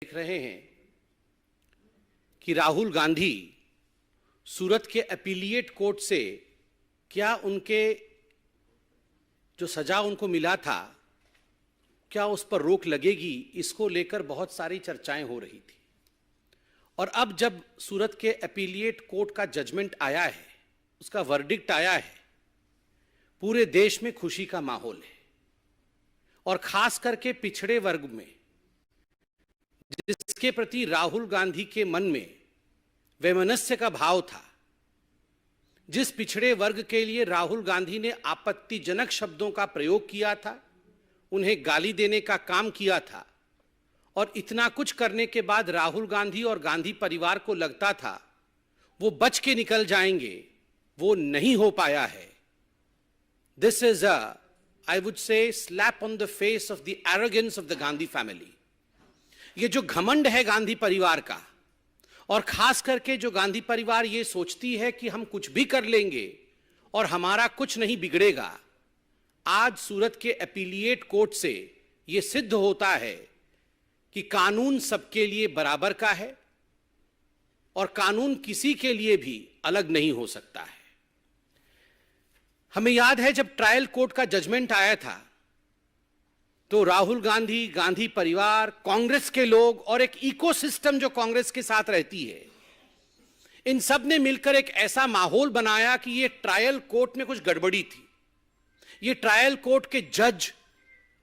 देख रहे हैं कि राहुल गांधी सूरत के अपीलिएट कोर्ट से क्या उनके जो सजा उनको मिला था क्या उस पर रोक लगेगी, इसको लेकर बहुत सारी चर्चाएं हो रही थी। और अब जब सूरत के अपीलिएट कोर्ट का जजमेंट आया है, उसका वर्डिक्ट आया है, पूरे देश में खुशी का माहौल है। और खास करके पिछड़े वर्ग में, जिसके प्रति राहुल गांधी के मन में वैमनस्य का भाव था, जिस पिछड़े वर्ग के लिए राहुल गांधी ने आपत्तिजनक शब्दों का प्रयोग किया था, उन्हें गाली देने का काम किया था, और इतना कुछ करने के बाद राहुल गांधी और गांधी परिवार को लगता था वो बच के निकल जाएंगे, वो नहीं हो पाया है। This is I would say slap on the face of the arrogance of the Gandhi family. ये जो घमंड है गांधी परिवार का, और खास करके जो गांधी परिवार ये सोचती है कि हम कुछ भी कर लेंगे और हमारा कुछ नहीं बिगड़ेगा, आज सूरत के अपीलिएट कोर्ट से यह सिद्ध होता है कि कानून सबके लिए बराबर का है और कानून किसी के लिए भी अलग नहीं हो सकता है। हमें याद है जब ट्रायल कोर्ट का जजमेंट आया था तो राहुल गांधी, गांधी परिवार, कांग्रेस के लोग और एक इकोसिस्टम जो कांग्रेस के साथ रहती है, इन सब ने मिलकर एक ऐसा माहौल बनाया कि ये ट्रायल कोर्ट में कुछ गड़बड़ी थी। ये ट्रायल कोर्ट के जज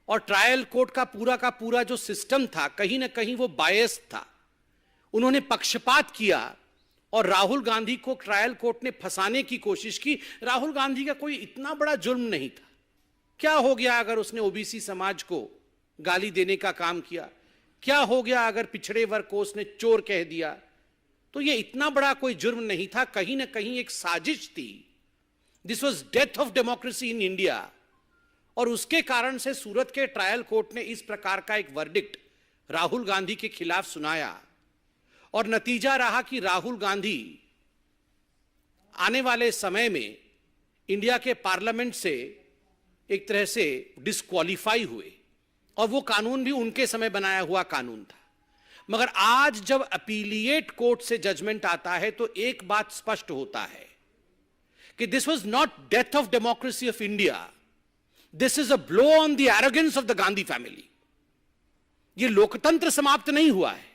और ट्रायल कोर्ट का पूरा जो सिस्टम था, कहीं ना कहीं वो बायस था। उन्होंने पक्षपात किया और राहुल गांधी को ट्रायल कोर्ट ने फंसाने की कोशिश की। राहुल गांधी का कोई इतना बड़ा जुर्म नहीं था। क्या हो गया अगर उसने ओबीसी समाज को गाली देने का काम किया? क्या हो गया अगर पिछड़े वर्ग को उसने चोर कह दिया? तो ये इतना बड़ा कोई जुर्म नहीं था, कहीं ना कहीं एक साजिश थी। This was death of democracy in India. और उसके कारण से सूरत के ट्रायल कोर्ट ने इस प्रकार का एक वर्डिक्ट राहुल गांधी के खिलाफ सुनाया, और नतीजा रहा कि राहुल गांधी आने वाले समय में इंडिया के पार्लियामेंट से एक तरह से डिस्क्वालीफाई हुए, और वो कानून भी उनके समय बनाया हुआ कानून था। मगर आज जब अपीलिएट कोर्ट से जजमेंट आता है तो एक बात स्पष्ट होता है कि this was not death of democracy of India, this is a blow on the arrogance of the Gandhi family. ये लोकतंत्र समाप्त नहीं हुआ है।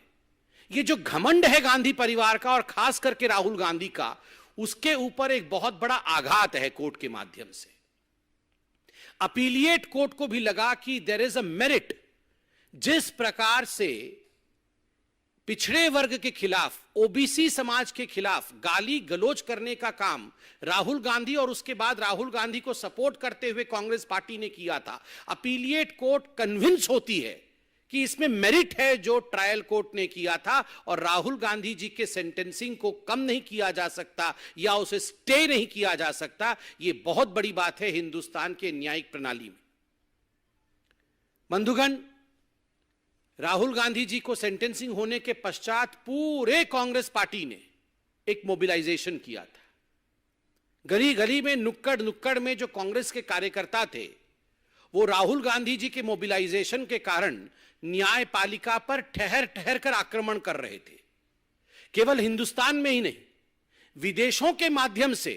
ये जो घमंड है गांधी परिवार का और खास करके राहुल गांधी का, उसके ऊपर एक बहुत बड़ा आघात है कोर्ट के माध्यम से। अपीलिएट कोर्ट को भी लगा कि देयर इज अ मेरिट। जिस प्रकार से पिछड़े वर्ग के खिलाफ, ओबीसी समाज के खिलाफ गाली गलौज करने का काम राहुल गांधी और उसके बाद राहुल गांधी को सपोर्ट करते हुए कांग्रेस पार्टी ने किया था, अपीलिएट कोर्ट कन्विंस होती है कि इसमें मेरिट है जो ट्रायल कोर्ट ने किया था, और राहुल गांधी जी के सेंटेंसिंग को कम नहीं किया जा सकता या उसे स्टे नहीं किया जा सकता। यह बहुत बड़ी बात है हिंदुस्तान के न्यायिक प्रणाली में। बंधुगण, राहुल गांधी जी को सेंटेंसिंग होने के पश्चात पूरे कांग्रेस पार्टी ने एक मोबिलाइजेशन किया था। गली गली में, नुक्कड़ नुक्कड़ में जो कांग्रेस के कार्यकर्ता थे, वो राहुल गांधी जी के मोबिलाइजेशन के कारण न्यायपालिका पर ठहर ठहर कर आक्रमण कर रहे थे। केवल हिंदुस्तान में ही नहीं, विदेशों के माध्यम से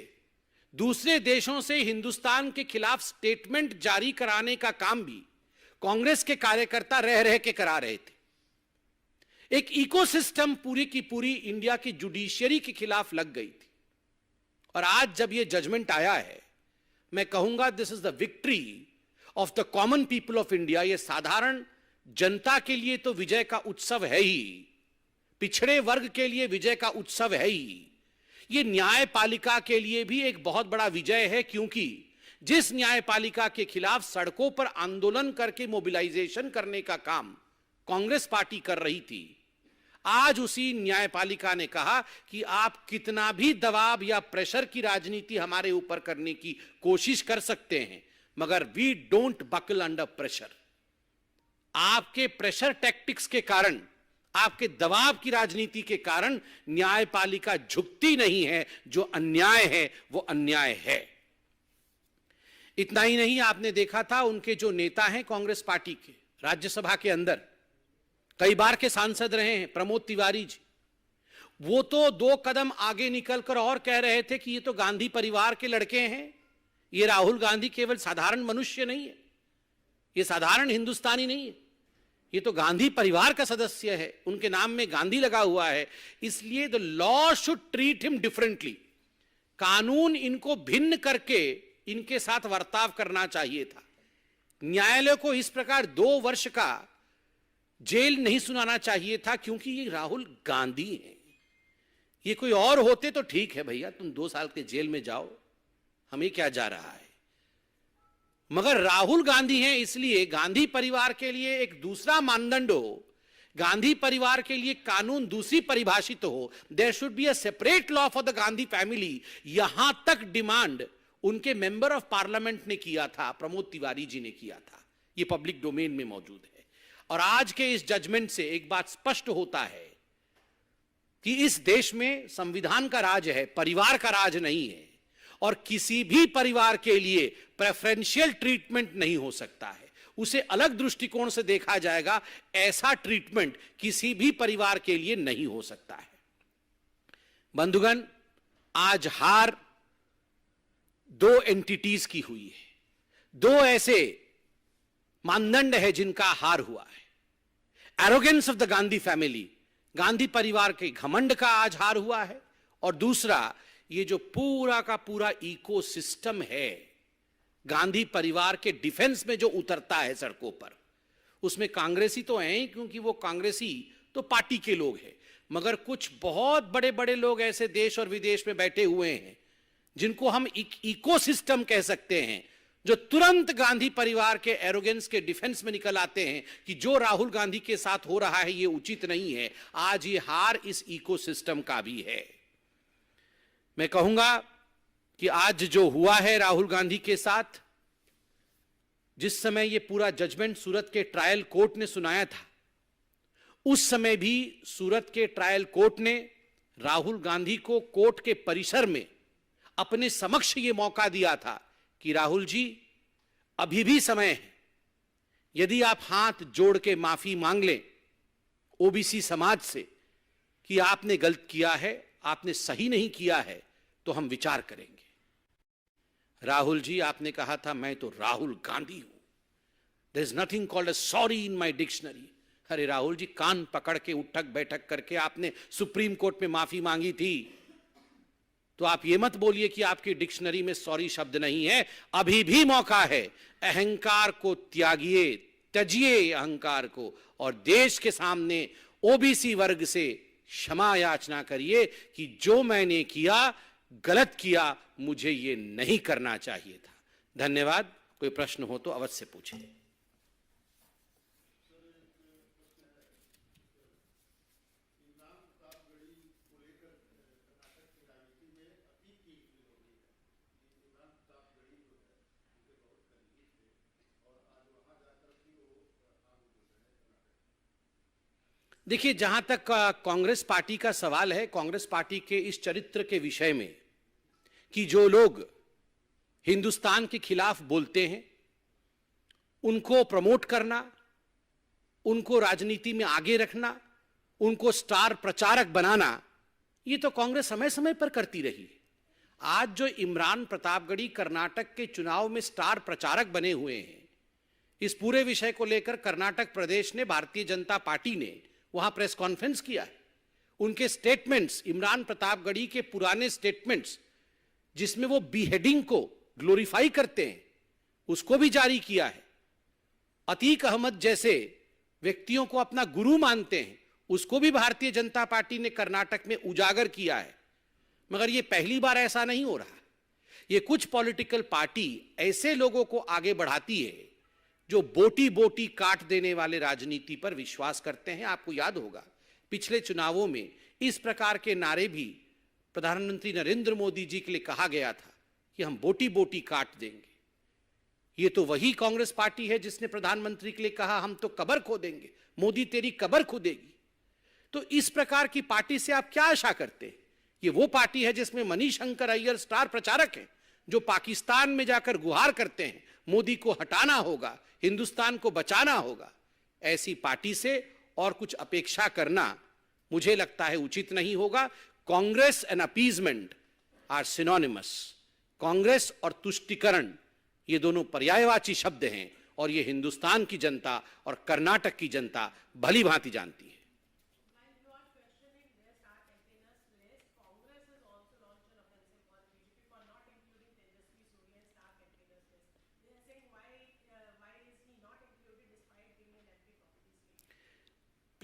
दूसरे देशों से हिंदुस्तान के खिलाफ स्टेटमेंट जारी कराने का काम भी कांग्रेस के कार्यकर्ता रह रह के करा रहे थे। एक इकोसिस्टम पूरी की पूरी इंडिया की जुडिशियरी के खिलाफ लग गई थी। और आज जब यह जजमेंट आया है, मैं कहूंगा this is the victory of the common people of India. यह साधारण जनता के लिए तो विजय का उत्सव है ही, पिछड़े वर्ग के लिए विजय का उत्सव है ही, यह न्यायपालिका के लिए भी एक बहुत बड़ा विजय है। क्योंकि जिस न्यायपालिका के खिलाफ सड़कों पर आंदोलन करके मोबिलाइजेशन करने का काम कांग्रेस पार्टी कर रही थी, आज उसी न्यायपालिका ने कहा कि आप कितना भी दबाव या प्रेशर की राजनीति हमारे ऊपर करने की कोशिश कर सकते हैं, मगर we don't buckle under pressure. आपके प्रेशर टैक्टिक्स के कारण, आपके दबाव की राजनीति के कारण न्यायपालिका झुकती नहीं है। जो अन्याय है वो अन्याय है। इतना ही नहीं, आपने देखा था उनके जो नेता हैं कांग्रेस पार्टी के राज्यसभा के अंदर, कई बार के सांसद रहे हैं प्रमोद तिवारी जी, वो तो 2 कदम आगे निकलकर और कह रहे थे कि ये तो गांधी परिवार के लड़के हैं, ये राहुल गांधी केवल साधारण मनुष्य नहीं है, ये साधारण हिंदुस्तानी नहीं है, ये तो गांधी परिवार का सदस्य है, उनके नाम में गांधी लगा हुआ है, इसलिए the law should treat him differently. कानून इनको भिन्न करके इनके साथ बर्ताव करना चाहिए था। न्यायालय को इस प्रकार 2 वर्ष का जेल नहीं सुनाना चाहिए था, क्योंकि ये राहुल गांधी हैं। ये कोई और होते तो ठीक है भैया, तुम 2 साल के जेल में जाओ, हमें क्या जा रहा है, मगर राहुल गांधी हैं, इसलिए गांधी परिवार के लिए एक दूसरा मानदंड हो, गांधी परिवार के लिए कानून दूसरी परिभाषित हो। There should be a separate law for the Gandhi family. यहां तक डिमांड उनके मेंबर ऑफ पार्लियामेंट ने किया था, प्रमोद तिवारी जी ने किया था, ये पब्लिक डोमेन में मौजूद है। और आज के इस जजमेंट से एक बात स्पष्ट होता है कि इस देश में संविधान का राज है, परिवार का राज नहीं है, और किसी भी परिवार के लिए प्रेफरेंशियल ट्रीटमेंट नहीं हो सकता है, उसे अलग दृष्टिकोण से देखा जाएगा। ऐसा ट्रीटमेंट किसी भी परिवार के लिए नहीं हो सकता है। बंधुगण, आज हार 2 एंटिटीज की हुई है, 2 ऐसे मानदंड है जिनका हार हुआ है। Arrogance of the Gandhi family, Gandhi परिवार के घमंड का आज हार हुआ है, और दूसरा ये जो पूरा का पूरा इकोसिस्टम है गांधी परिवार के डिफेंस में जो उतरता है सड़कों पर, उसमें कांग्रेसी तो हैं, क्योंकि वो कांग्रेसी तो पार्टी के लोग हैं, मगर कुछ बहुत बड़े बड़े लोग ऐसे देश और विदेश में बैठे हुए हैं जिनको हम इकोसिस्टम कह सकते हैं, जो तुरंत गांधी परिवार के एरोगेंस के डिफेंस में निकल आते हैं कि जो राहुल गांधी के साथ हो रहा है ये उचित नहीं है। आज ये हार इस इकोसिस्टम का भी है। मैं कहूंगा कि आज जो हुआ है राहुल गांधी के साथ, जिस समय ये पूरा जजमेंट सूरत के ट्रायल कोर्ट ने सुनाया था, उस समय भी सूरत के ट्रायल कोर्ट ने राहुल गांधी को कोर्ट के परिसर में अपने समक्ष ये मौका दिया था कि राहुल जी, अभी भी समय है, यदि आप हाथ जोड़ के माफी मांग लें ओबीसी समाज से कि आपने गलत किया है, आपने सही नहीं किया है, तो हम विचार करेंगे। राहुल जी, आपने कहा था मैं तो राहुल गांधी हूं, there is nothing called a sorry in my dictionary. अरे राहुल जी, कान पकड़ के उठक बैठक करके आपने सुप्रीम कोर्ट में माफी मांगी थी, तो आप ये मत बोलिए कि आपकी डिक्शनरी में सॉरी शब्द नहीं है। अभी भी मौका है, अहंकार को त्यागिए, त्यजिए अहंकार को, और देश के सामने ओबीसी वर्ग से क्षमा याचना करिए कि जो मैंने किया गलत किया, मुझे ये नहीं करना चाहिए था। धन्यवाद। कोई प्रश्न हो तो अवश्य पूछें। देखिए, जहां तक कांग्रेस पार्टी का सवाल है, कांग्रेस पार्टी के इस चरित्र के विषय में कि जो लोग हिंदुस्तान के खिलाफ बोलते हैं उनको प्रमोट करना, उनको राजनीति में आगे रखना, उनको स्टार प्रचारक बनाना, ये तो कांग्रेस समय समय पर करती रही है। आज जो इमरान प्रतापगढ़ी कर्नाटक के चुनाव में स्टार प्रचारक बने हुए हैं, इस पूरे विषय को लेकर कर्नाटक प्रदेश ने, भारतीय जनता पार्टी ने वहां प्रेस कॉन्फ्रेंस किया है। उनके स्टेटमेंट्स, इमरान प्रतापगढ़ी के पुराने स्टेटमेंट्स जिसमें वो बीहेडिंग को ग्लोरीफाई करते हैं, उसको भी जारी किया है। अतीक अहमद जैसे व्यक्तियों को अपना गुरु मानते हैं, उसको भी भारतीय जनता पार्टी ने कर्नाटक में उजागर किया है। मगर ये पहली बार ऐसा नहीं हो रहा। ये कुछ पॉलिटिकल पार्टी ऐसे लोगों को आगे बढ़ाती है जो बोटी बोटी काट देने वाले राजनीति पर विश्वास करते हैं। आपको याद होगा पिछले चुनावों में इस प्रकार के नारे भी प्रधानमंत्री नरेंद्र मोदी जी के लिए कहा गया था कि हम बोटी बोटी काट देंगे। ये तो वही कांग्रेस पार्टी है जिसने प्रधानमंत्री के लिए कहा हम तो कब्र खोदेंगे, मोदी तेरी कब्र खोदेगी। तो इस प्रकार की पार्टी से आप क्या आशा करते हैं? ये वो पार्टी है जिसमें मनीशंकर अय्यर स्टार प्रचारक हैं, जो पाकिस्तान में जाकर गुहार करते हैं मोदी को हटाना होगा, हिंदुस्तान को बचाना होगा। ऐसी पार्टी से और कुछ अपेक्षा करना मुझे लगता है उचित नहीं होगा. Congress and appeasement are synonymous. Congress और तुष्टीकरण ये दोनों पर्यायवाची शब्द हैं और ये हिंदुस्तान की जनता और कर्नाटक की जनता भली भांति जानती है.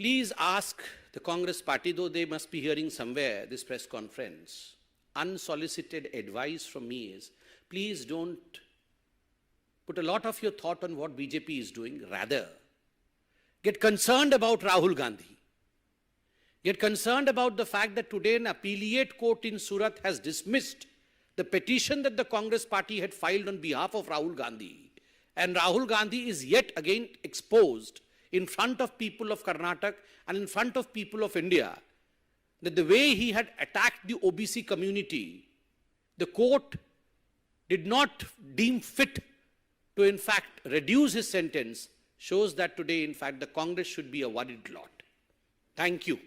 Please ask the Congress party, though they must be hearing somewhere this press conference. Unsolicited advice from me is, please don't put a lot of your thought on what BJP is doing. Rather, get concerned about Rahul Gandhi. Get concerned about the fact that today an appellate court in Surat has dismissed the petition that the Congress party had filed on behalf of Rahul Gandhi. And Rahul Gandhi is yet again exposed in front of people of Karnataka and in front of people of India, that the way he had attacked the OBC community, the court did not deem fit to in fact reduce his sentence, shows that today in fact the Congress should be a worried lot. Thank you.